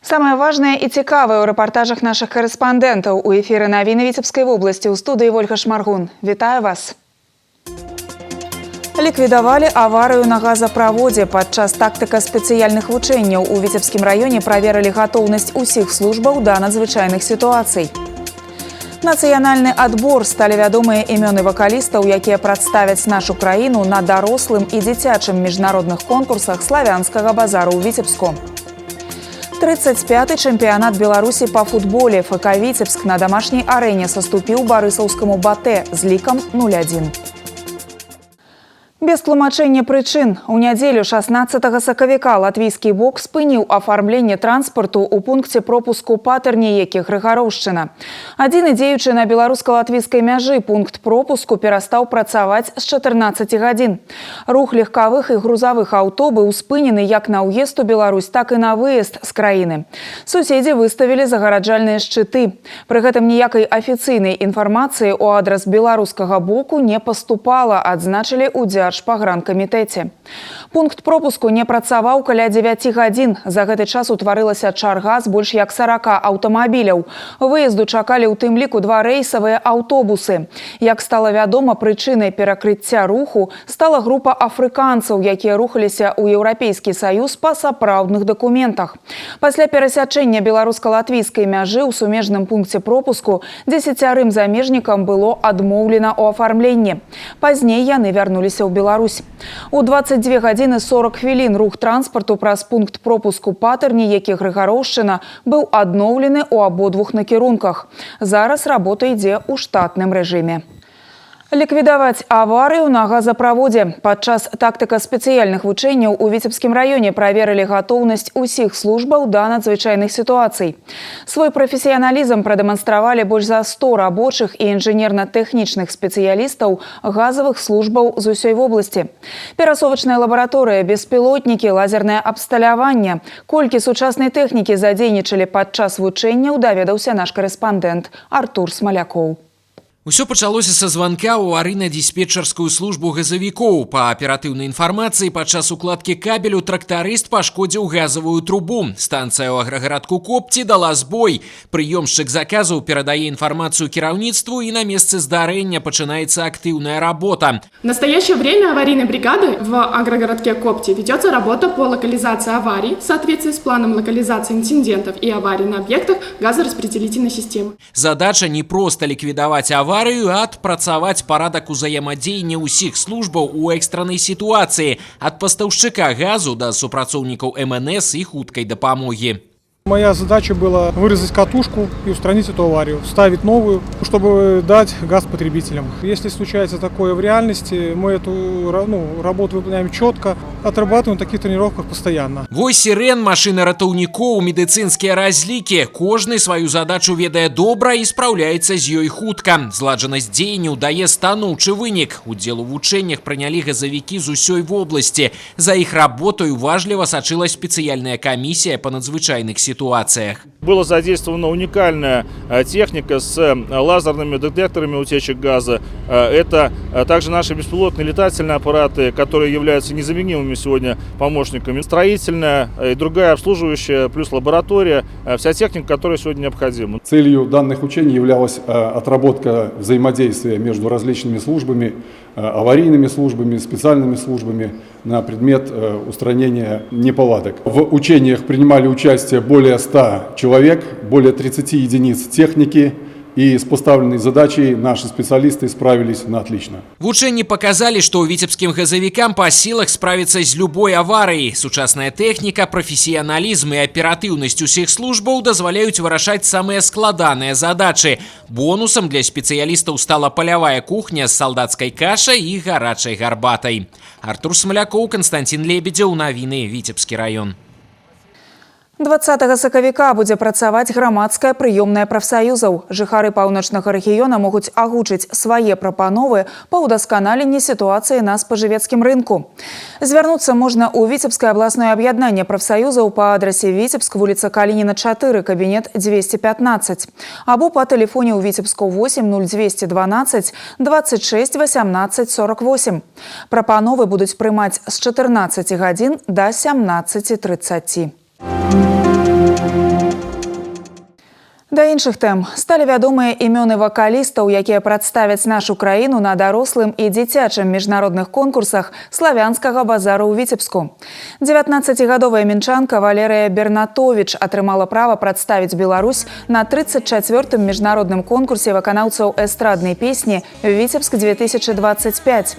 Самое важное и цікавае ў рэпартажах наших корреспондентов. У эфире навіны Віцебскай вобласці. У студии Вольга Шмаргун. Вітаю вас. Ліквідавалі аварыю на газаправодзе. Падчас тактыка-спецыяльных вучэнняў у Віцебскім раёне праверылі гатоўнасць усіх службаў да надзвычайных сітуацый. Нацыянальны адбор сталі вядомыя імёны вакалістаў, якія прадставяць нашу краіну на дарослым і дзіцячым міжнародных конкурсах славянскага базару ў Віцебску. 35-й чэмпіянат Беларусі па футболе. ФК Віцебск на домашняй арэне саступіў барысаўскаму БАТЭ з лікам 0-1. Без тлумачэння прычын. У нядзелю 16 сакавіка латвійскі бок спыніў афармленне транспарту ў пункце пропуску Патэрні-Які Грыгароўшчына. Адзіны дзеючы на беларуска-латвійскай мяжы пункт пропуску перастаў працаваць з 14 гадзін. Рух легкавых і грузавых аўто быў спынены як на ўезд у Беларусь, так і на выезд з краіны. Суседзі выставілі загараджальныя шчыты. Пры гэтым ніякай афіцыйнай інфармацыі ў адрас беларускага боку не паступала, адзначылі ў Дзяржпагранкамітэце. Пункт пропуску не працаваў каля 9 гадзін. За гэты час утварылася чарга з больш як 40 аўтамабіляў. Выезду чакалі ў тым ліку 2 рэйсавыя аўтобусы. Як стала вядома, прычынай перакрыцця руху стала група афрыканцаў, якія рухаліся ў Еўрапейскі Саюз па сапраўдных дакументах. Пасля перасячэння беларуска-латвійскай мяжы ў сумежным пункце пропуску 10 замежнікам было адмоўлена ў афармленні. Пазней яны вярнуліся ў Беларусь. У 22 гадзіны 40 хвілін рух транспарту праз пункт пропуску Патэрні-Які Грыгароўшчына быў адноўлены ў абодвух накірунках. Зараз работа ідзе ў штатным рэжыме. Ліквідаваць аварыю на газаправодзе. Падчас тактыка-спецыяльных вучэнняў у Віцебскім раёне праверылі гатоўнасць усіх службаў да надзвычайных сітуацый. Свой прафесіяналізм прадэманстравалі больш за 100 рабочых і інжынерна-тэхнічных спецыялістаў газавых службаў з усёй вобласці. Перасовачная лабараторыя, беспілотнікі, лазернае абсталяванне. Колькі сучаснай тэхнікі задзейнічалі падчас вучэнняў, даведаўся наш карэспандэнт Артур Смалякоў. Усё пачалося са званка ў аварыйна-дыспетчарскую службу газавікоў. Па аператыўнай інфармацыі, падчас укладкі кабелю трактарыст пашкодзіў газавую трубу. Станцыя ў аграгарадку Копці дала збой. Прыёмшчык заказаў перадае інфармацыю кіраўніцтву, і на месцы здарэння пачынаецца актыўная работа. В настоящее время аварийной бригады в агрогородке Копти ведется работа по локализации аварий в соответствии с планом локализации инцидентов и аварий на объектах газораспределительной системы. Задача не просто ліквідаваць аварию, а адпрацаваць парадак узаемадзеяння ўсіх службаў у экстраннай сітуацыі, ад пастаўшчыка газу да супрацоўнікаў МНС і хуткай дапамогі. Моя задача была вырезать катушку и устранить эту аварию, вставить новую, чтобы дать газ потребителям. Если случается такое в реальности, мы эту работу выполняем четко, отрабатываем на таких тренировках постоянно. Вой сирен, машины ратаўнікоў, медыцынскія разлікі. Кожны сваю задачу ведае добра і спраўляецца з ёй хутка. Зладжанасць дзеянняў дае станоўчы вынік. Удзел у вучэннях прынялі газавікі з усёй вобласці. За іх работаю уважліва сачыла спецыяльная камісія па надзвычайных ситуациях. Была задействована уникальная техника с лазерными детекторами утечек газа. Это также наши беспилотные летательные аппараты, которые являются незаменимыми сегодня помощниками. Строительная и другая обслуживающая, плюс лаборатория. Вся техника, которая сегодня необходима. Целью данных учений являлась отработка взаимодействия между различными службами, аварийными службами, специальными службами на предмет устранения неполадок. В учениях принимали участие более 100 человек, более 30 единиц техники, и с поставленной задачей наши специалисты справились на отлично. Вучэнні показали, что віцебскім газавікам по силах справиться с любой аварыяй. Сучасная тэхніка, прафесіяналізм і аператыўнасць усіх службаў дазваляюць вырашаць самыя складаныя задачы. Бонусам для спецыялістаў стала палявая кухня з салдацкай кашай і гарачай гарбатай. Артур Смалякоў, Константин Лебедзеў, навіны, Віцебскі раён. 20 сакавіка будзе працаваць грамадская прыёмная прафсаюзаў. Жыхары паўночнага рэгіёна могуць агучыць свае прапановы па ўдасканаленні сітуацыі на спажывецкім рынку. Звярнуцца можна ў Віцебскае абласное аб'яднанне прафсаюзаў па адрасе Віцебск, вуліца Калініна 4, кабінет 215, або па тэлефоне ў Віцебску 8 0212 26 18 48. Прапановы будуць прымаць з 14 гадзін да 17:30. Да іншых тэм. Сталі вядомыя імёны вакалістаў, якія прадставяць нашу краіну на дарослым і дзіцячым міжнародных конкурсах славянскага базару ў Віцебску. 19-гадовая мінчанка Валерыя Бернатович атрымала права прадставіць Беларусь на 34-м міжнародным конкурсе выканаўцаў эстраднай песні «Віцебск 2025».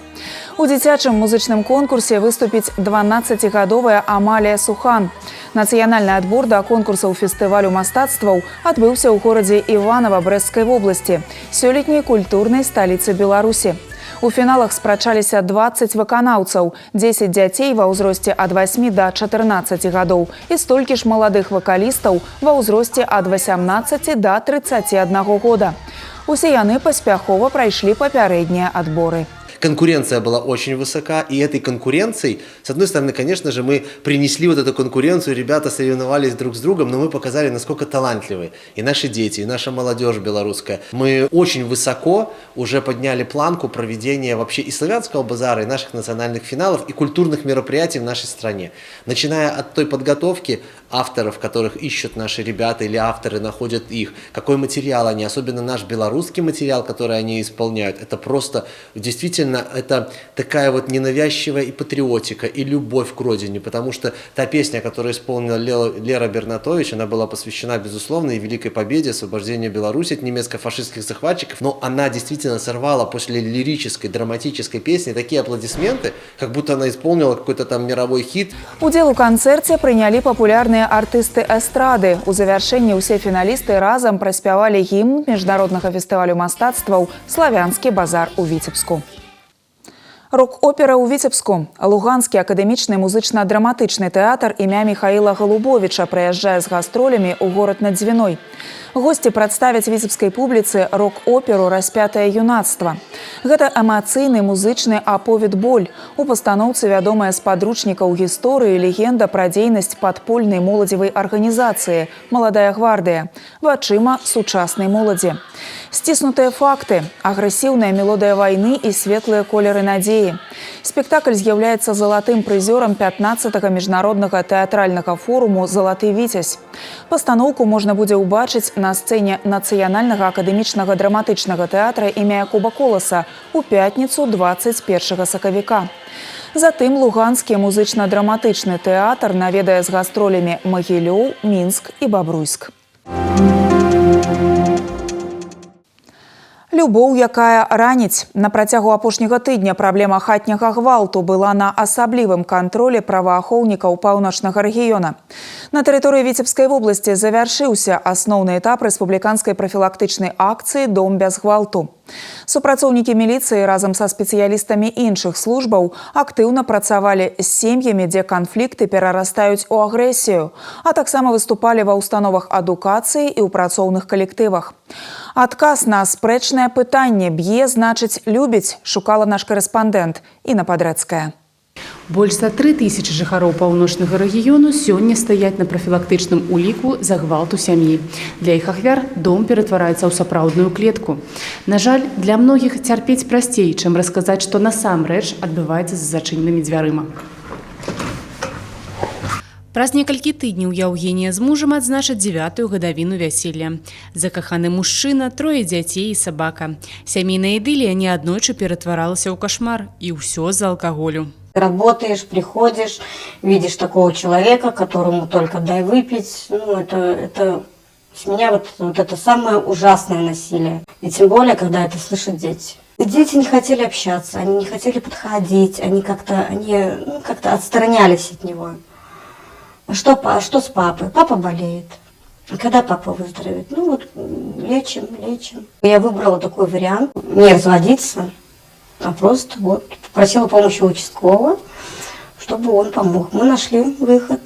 У дзіцячым музычным конкурсе выступіць 12-гадовая Амалія Сухан. Нацыянальны адбор да конкурсаў фестывалю мастацтваў адбыўся ў горадзе Іванова Брэсцкай вобласці, сёлетняй культурнай сталіцы Беларусі. У фіналах спрачаліся 20 выканаўцаў, 10 дзяцей ва ўзросце ад 8 да 14 гадоў і столькі ж маладых вакалістаў ва ўзросце ад 18 да 31 года. Усе яны паспяхова прайшлі папярэднія адборы. Конкуренция была очень высока, и этой конкуренцией, с одной стороны, конечно же, мы принесли вот эту конкуренцию, ребята соревновались друг с другом, но мы показали, насколько талантливы и наши дети, и наша молодежь белорусская. Мы очень высоко уже подняли планку проведения вообще и славянского базара, и наших национальных финалов, и культурных мероприятий в нашей стране. Начиная от той подготовки авторов, которых ищут наши ребята, или авторы находят их, какой материал они, особенно наш белорусский материал, который они исполняют, это просто действительно это такая вот ненавязчивая и патриотика, и любовь к родине, потому что та песня, которую исполнила Лера Бернатович, она была посвящена, безусловно, и великой победе, освобождению Беларуси от немецко-фашистских захватчиков, но она действительно сорвала после лирической, драматической песни такие аплодисменты, как будто она исполнила какой-то там мировой хит. Удзел у канцэрце прынялі папулярныя артысты эстрады. У завяршэнні ўсе фіналісты разам праспявалі гімн міжнароднага фестывалю мастацтваў «Славянскі базар» у Віцебску. Рок-опера ў Віцебску. Луганскі акадэмічны музычна-драматычны тэатр імя Михаіла Галубовіча прыязджае з гастролямі ў горад над Дзвіной. Госці прадставяць віцебскай публіцы рок-оперу «Распятае юнацтва». Гэта эмацыйны музычны аповед-боль. У пастаноўцы вядомая з падручнікаў гісторыі легенда пра дзейнасць падпольнай моладзевай арганізацыі «Маладая гвардыя» вачыма сучаснай моладзі. Сціснутыя факты, агрэсіўная мелодыя вайны і светлыя колеры надзеі. Спектакль з'яўляецца залатым прызёрам 15-го міжнароднага тэатральнага форуму «Залаты віцязь». Пастаноўку можна будзе ўбачыць на сцэне Нацыянальнага акадэмічнага драматычнага тэатра імя Якуба Коласа у пятніцу 21 сакавіка. Затым Луганскі музычна-драматычны тэатр наведае з гастролямі Магілёў, Мінск і Бабруйск. Любоў, якая раніць. На працягу апошняга тыдня праблема хатняга гвалту была на асаблівым кантролі праваахоўнікаў паўночнага рэгіёна. На тэрыторыі Віцебскай вобласці завяршыўся асноўны этап рэспубліканскай прафілактычнай акцыі «Дом без гвалту». Супрацоўнікі міліцыі разам са спецыялістамі іншых службаў актыўна працавалі з сем'ямі, дзе канфлікты перарастаюць у агрэсію, а таксама выступалі ва ўстановах адукацыі і ў працоўных калектывах. Адказ на спрэчнае пытанне «Б'е, значыць, любіць» шукала наш корэспандэнт Інна Падрэцкая. Больш за 3000 жыхароў паўночнага рэгіёну сёння стаяць на прафілактычным уліку за гвалт у сям'і. Для іх ахвяр дом ператвараецца ў сапраўдную клетку. На жаль, для многіх цярпець прасцей, чым расказаць, што насамрэч адбываецца з зачыненымі дзвярыма. Праз некалькі тыдняў Яўгенія з мужам адзначаць 9-ю гадавіну вяселля. Закаханы мужчына, 3 дзяцей і сабака. Сямейная ідылія неаднойчы ператваралася ў кашмар, і ўсё з-за алкаголю. Работаешь, приходишь, видишь такого человека, которому только дай выпить. Ну, это с меня вот это самое ужасное насилие. И тем более, когда это слышат дети. Дети не хотели общаться, они не хотели подходить, они как-то отстранялись от него. Что с папой? Папа болеет. Когда папа выздоровеет? Ну вот, лечим. Я выбрала такой вариант. Не разводиться, а просто попросила помощи участкового, чтобы он помог. Мы нашли выход.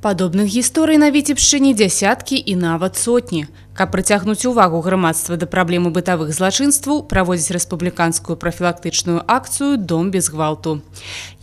Падобных гісторый на Віцебшчыне дзясяткі і нават сотні. Каб прыцягнуць увагу грамадства да праблемы бытавых злачынстваў, праводзіць рэспубліканскую прафілактычную акцыю «Дом без гвалту».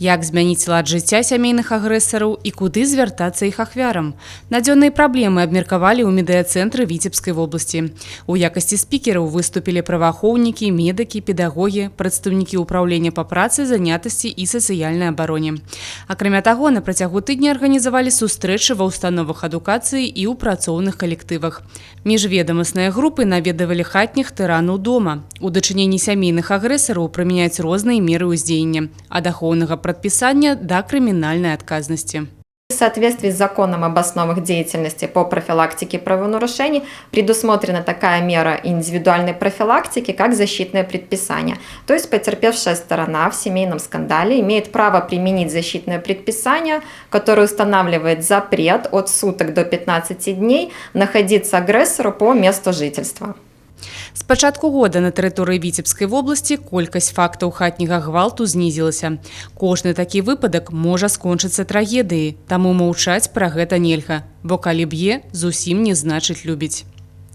Як змяніць лад жыцця сямейных агрэсараў і куды звяртацца іх ахвярам? Надзённыя праблемы абмеркавалі ў медыяцэнтры Віцебскай вобласці. У якасці спікераў выступілі праваахоўнікі, медыкі, педагогі, прадстаўнікі ўпраўлення па працы, занятасці і сацыяльнай абароне. Акрамя таго, на працягу тыдня арганізавалі сустрэчы ва ўстановах адукацыі і ў працоўных калектывах. Міжведамасныя групы наведавалі хатніх тыранаў дома. У дачыненні сямейных агрэсараў прымяняюць розныя меры ўздзеяння, ад ахоўнага прадпісання да крымінальнай адказнасці. В соответствии с законом об основах деятельности по профилактике правонарушений предусмотрена такая мера индивидуальной профилактики, как защитное предписание. То есть потерпевшая сторона в семейном скандале имеет право применить защитное предписание, которое устанавливает запрет от суток до 15 дней находиться агрессору по месту жительства. З пачатку года на тэрыторыі Віцебскай вобласці колькасць фактаў хатняга гвалту знізілася. Кожны такі выпадак можа скончыцца трагедыяй, таму маўчаць пра гэта нельга, бо калі б'е, зусім не значыць любіць.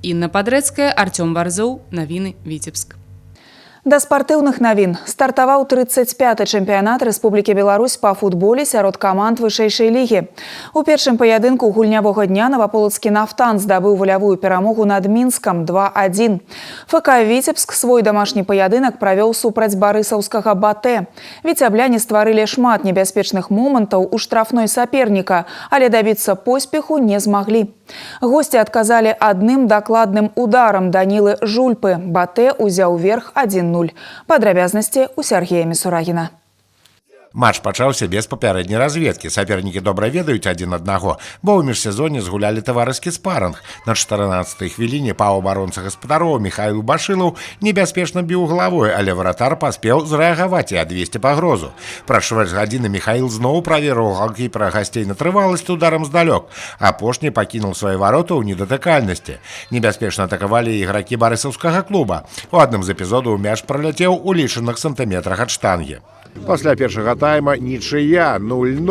Інна Падрэцкая, Артём Барзоў, навіны Віцебск. Да спартыўных навін стартаваў 35-й чэмпіянат Рэспублікі Беларусь па футболе сярод каманд вышэйшай лігі. У першым паядынку гульнявога дня наваполацкі «Нафтан» здабыў валявую перамогу над Мінскам 2-1. ФК «Віцебск» свой дамашні паядынак правёў супраць барысаўскага «Батэ». Віцябляне стварылі шмат небяспечных момантаў у штрафной саперніка, але дабіцца поспеху не змаглі. Госці адказалі адным дакладным ударам Данілы Жульпы. «Батэ» узяў верх 1-0. Падрабязнасці у Сергея Мисурагіна. Матч пачаўся без папярэдняй разведкі. Сапернікі добра ведаюць адзін аднаго, бо ў міжсезоне згулялі таварыскі спарынг. На 14-й хвіліне паўабаронца гаспадароў Михаил Башылаў небяспечна біў галавой, але варатар паспеў зрэагаваць і адвесці пагрозу. Праз чвэрць гадзіны Михаил зноў праверыў галкіпера гасцей на трываласць ударам здалёк. Апошні пакінуў свае вароты ў недатыкальнасці. Небяспечна атакавалі ігракі барысаўскага клуба. У адным з эпізодаў мяч праляцеў у лічаных сантыметрах ад штангі. Пасля першага тайма нічыя 0-0.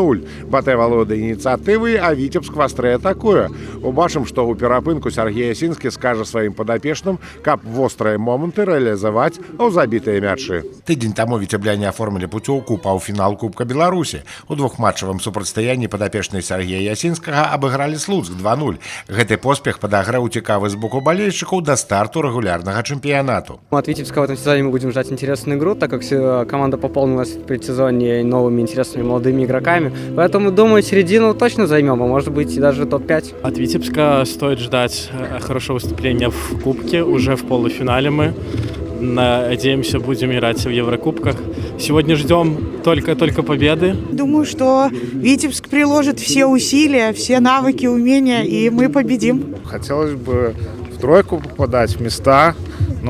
Батэ валодае ініцыятывай, а Віцебск вастрэй атакуе. Убачым, што ў перапынку Сергей Ясінскі скажа сваім падапечным, каб вострыя моманты рэалізаваць у забітыя мячы. Тыдзень таму віцебляне аформілі пуцёўку ў паўфінал Кубка Беларусі. У двухматчавым супрацьстаянні падапечныя Сергея Ясінскага абыгралі Слуцк 2-0. Гэты поспех падаграў цікавы з боку балельшчыкаў да старту рэгулярнага чэмпіянату. От Витебска в этом сезоне мы будем ждать интересную игру, так как команда пополнилась в предсезонье новыми интересными молодыми игроками. Поэтому, думаю, середину точно займем, а может быть и даже топ-5. От Витебска стоит ждать хорошего выступления в Кубке. Уже в полуфинале мы. Надеемся, будем играть в Еврокубках. Сегодня ждем только победы. Думаю, что Витебск приложит все усилия, все навыки, умения, и мы победим. Хотелось бы в тройку попадать, в места,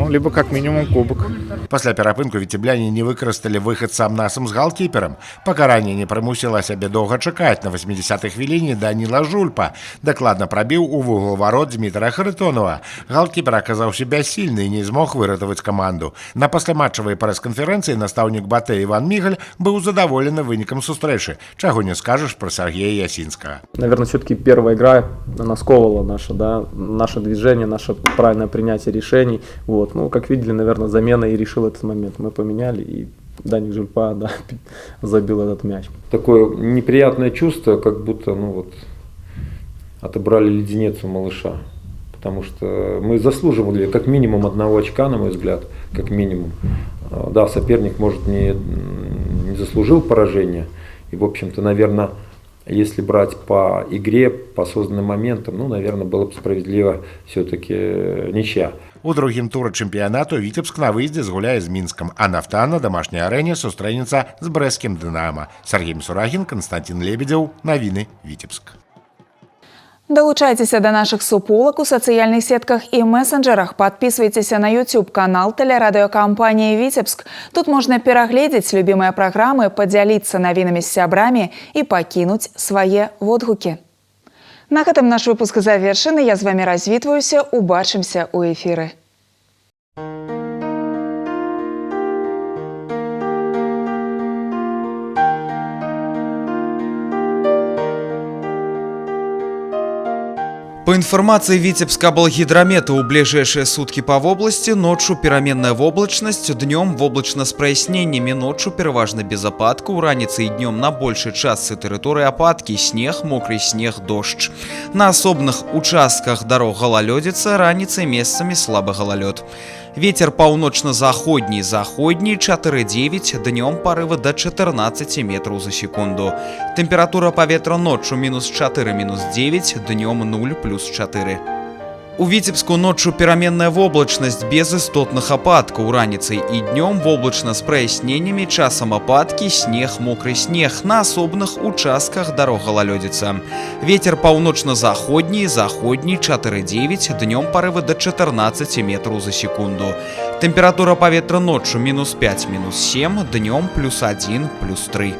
либо как минимум кубок. Пасля перапынку віцебляне не выкарысталі выхад сам насам з галкіперам. Пакаранне не прымусіла сябе доўга чакаць. На 80-й хвіліне Даніла Жульпа дакладна прабіў у вугол варот Дмітра Харитонова. Галкіпер аказаўся бяссільны і не змог выратаваць каманду. На пасляматчавай прэс-канферэнцыі настаўнік Батэ Іван Мігаль быў задаволены вынікам сустрэчы. Чаго не скажаш пра Сергея Ясінскага. Наверное, все-таки первая игра, она сковывала наше движение, наше правильное принятие решений. Как видели, наверное, замена и решил этот момент. Мы поменяли, и Даник Жульпа забил этот мяч. Такое неприятное чувство, как будто отобрали леденец у малыша. Потому что мы заслуживали как минимум 1 очка, на мой взгляд, как минимум. Да, соперник, может, не заслужил поражения. И, в общем-то, наверное, если брать по игре, по созданным моментам, наверное, было бы справедливо все-таки ничья. У другім туры чэмпіянату Віцебск на выездзе згуляе з Мінскам, а «Нафтан» на дамашняй арэне сустрэнецца з брэсцкім «Дынама». Сергей Мисурагін, Константин Лебедзеў, навіны Віцебск. Долучайтеся до наших суполак у сацыяльных сетках і мессенджерах. Подписывайтеся на YouTube-канал телерадиокомпании «Витебск». Тут можно перагледзець любимые программы, поделиться навінамі з сябрамі и покинуть свои водгукі. На гэтым наш выпуск завершаны. Я з вами развітваюся. Убачымся у эфиры. По информации Витебска-Облгидромета, у ближайшие сутки по области ночью переменная облачность, днем облачно с прояснениями, ночью переважно без опадков, раніцей и днем на большей части территории опадки, снег, мокрый снег, дождь. На особных участках дорог гололедица, раніцей месяцами слабый гололед. Ветер паўночна-заходний, 4,9, днем порывы до 14 метров за секунду. Температура поветра ночью -4, -9, днем 0, +4. У Витебску ночью переменная облачность без истотных опадков, раніцей и днем облачно с прояснениями, часом опадки, снег, мокрый снег, на особных участках дорог гололедица. Ветер паўночна-заходний, 4,9, днем порывы до 14 метров за секунду. Температура поветра ночью -5, -7, днем +1, +3.